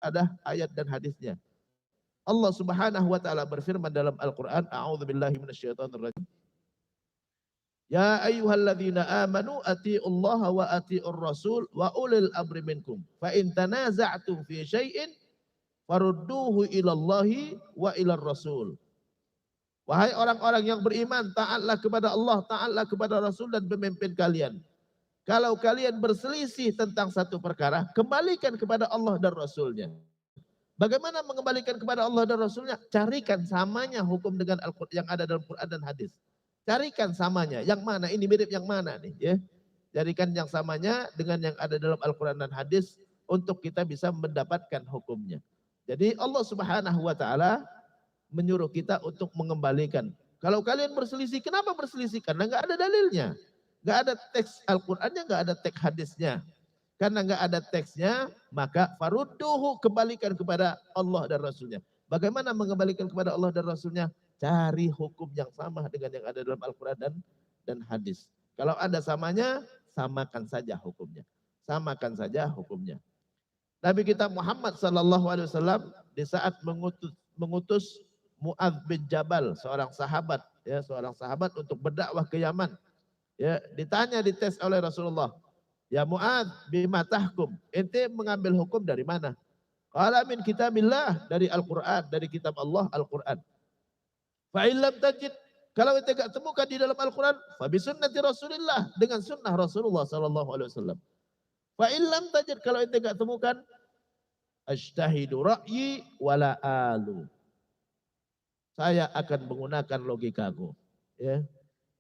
ada ayat dan hadisnya. Allah Subhanahu wa taala berfirman dalam Al-Qur'an, a'udzubillahi minasyaitonirrajim. Ya ayyuhalladzina amanu atiiullaha wa atiiur rasul wa ulil amri minkum. Fa in tanaza'tum fi syai'in farudduhu ilallahi wa ilar rasul. Wahai orang-orang yang beriman, taatlah kepada Allah, taatlah kepada Rasul dan pemimpin kalian. Kalau kalian berselisih tentang satu perkara, kembalikan kepada Allah dan Rasulnya. Bagaimana mengembalikan kepada Allah dan Rasulnya? Carikan samanya hukum dengan Al-Quran yang ada dalam Quran dan hadis. Carikan samanya, yang mana, ini mirip yang mana nih ya. Carikan yang samanya dengan yang ada dalam Al-Quran dan hadis untuk kita bisa mendapatkan hukumnya. Jadi Allah Subhanahu wa taala menyuruh kita untuk mengembalikan. Kalau kalian berselisih, kenapa berselisih? Karena nggak ada dalilnya. Nggak ada teks Al-Qur'annya, nggak ada teks hadisnya. Karena nggak ada teksnya, maka farudduhu, kembalikan kepada Allah dan Rasulnya. Bagaimana mengembalikan kepada Allah dan Rasulnya? Cari hukum yang sama dengan yang ada dalam Al-Quran dan hadis. Kalau ada samanya, samakan saja hukumnya. Samakan saja hukumnya. Nabi kita Muhammad sallallahu alaihi wasallam di saat mengutus Mu'adz bin Jabal, seorang sahabat untuk berdakwah ke Yaman. Ya, ditanya, dites oleh Rasulullah, "Ya Mu'adz, bima tahkum?" Ente mengambil hukum dari mana? Qala min kitabillah, dari Al-Qur'an, dari kitab Allah Al-Qur'an. Fa illam tajid, kalau ente enggak temukan di dalam Al-Qur'an, fa bi sunnati Rasulillah, dengan sunnah Rasulullah sallallahu alaihi wasallam. Fa illam tajid, kalau ente enggak temukan, ajtahidu ra'yi wala alu. Saya akan menggunakan logikaku. Ya,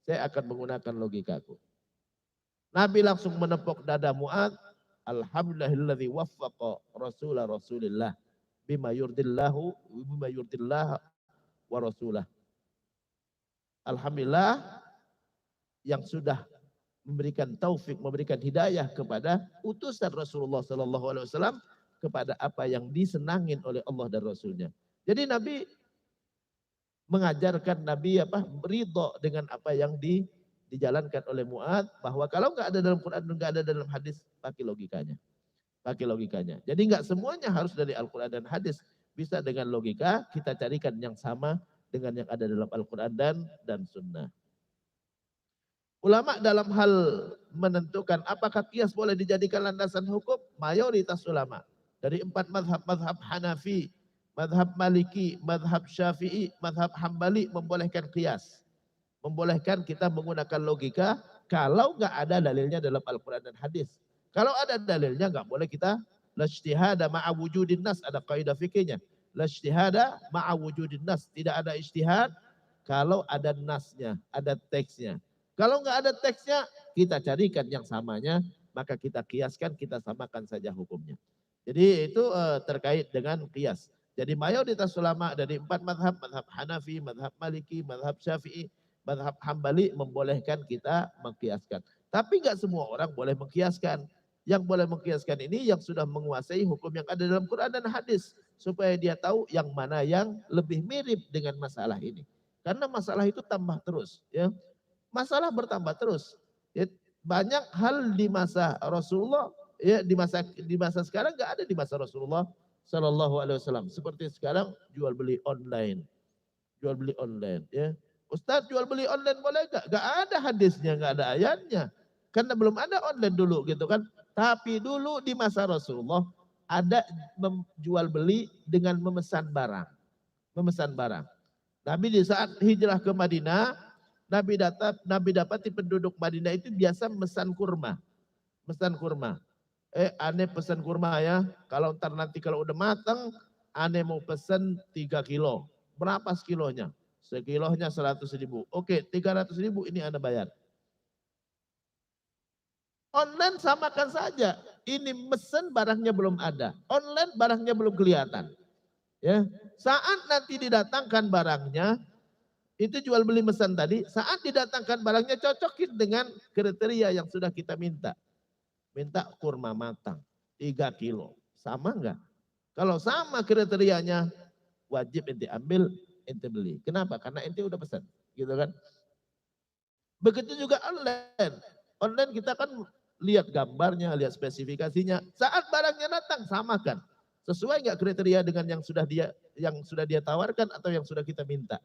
saya akan menggunakan logikaku. Nabi langsung menepuk dada Mu'adz. Alhamdulillahilladzi waffaqa Rasulillah bima yurdillah wa rasulah. Alhamdulillah yang sudah memberikan taufik, memberikan hidayah kepada utusan Rasulullah sallallahu alaihi wasallam kepada apa yang disenangin oleh Allah dan Rasulnya. Jadi Nabi mengajarkan, Nabi ridho dengan apa yang dijalankan oleh Mu'adz, bahwa kalau nggak ada dalam Quran, nggak ada dalam hadis, pakai logikanya. Pakai logikanya. Jadi nggak semuanya harus dari Al-Quran dan hadis. Bisa dengan logika kita carikan yang sama dengan yang ada dalam Al-Quran dan Sunnah. Ulama dalam hal menentukan apakah qiyas boleh dijadikan landasan hukum, mayoritas ulama dari 4 mazhab Hanafi, mazhab Maliki, mazhab Syafi'i, mazhab Hambali membolehkan qiyas. Membolehkan kita menggunakan logika kalau nggak ada dalilnya dalam Al-Quran dan hadis. Kalau ada dalilnya nggak boleh kita ijtihada ma'a wujudin nas, ada kaidah fikihnya. Ijtihada ma'a wujudin nas, tidak ada ijtihad kalau ada nasnya, ada teksnya. Kalau nggak ada teksnya, kita carikan yang samanya, maka kita kiaskan, kita samakan saja hukumnya. Jadi itu terkait dengan qiyas. Jadi mayoritas ulama dari 4 mazhab, mazhab Hanafi, mazhab Maliki, mazhab Syafi'i, mazhab Hambali membolehkan kita mengkiaskan. Tapi nggak semua orang boleh mengkiaskan. Yang boleh mengkiaskan ini yang sudah menguasai hukum yang ada dalam Quran dan hadis. Supaya dia tahu yang mana yang lebih mirip dengan masalah ini. Karena masalah itu tambah terus. Ya. Masalah bertambah terus. Ya, banyak hal di masa Rasulullah, ya di masa sekarang nggak ada di masa Rasulullah Sallallahu Alaihi Wasallam. Seperti sekarang jual beli online, ya. Ustadz, jual beli online boleh gak? Gak ada hadisnya, gak ada ayatnya. Karena belum ada online dulu gitu kan. Tapi dulu di masa Rasulullah ada jual beli dengan memesan barang. Memesan barang. Nabi di saat hijrah ke Madinah, Nabi dapati penduduk Madinah itu biasa memesan kurma. Memesan kurma. Aneh pesan kurma ya. Kalau nanti kalau udah matang, aneh mau pesan 3 kilo. Berapa sekilonya? Sekilonya 100.000. Oke, 300.000 ini Anda bayar. Online samakan saja. Ini mesen barangnya belum ada. Online barangnya belum kelihatan. Ya, saat nanti didatangkan barangnya, itu jual beli mesan tadi, saat didatangkan barangnya cocokin dengan kriteria yang sudah kita minta. Minta kurma matang 3 kilo. Sama enggak? Kalau sama kriterianya, wajib ente ambil, ente beli. Kenapa? Karena ente udah pesan, gitu kan? Begitu juga online. Online kita kan lihat gambarnya, lihat spesifikasinya. Saat barangnya datang, samakan. Sesuai nggak kriteria dengan yang sudah dia tawarkan atau yang sudah kita minta?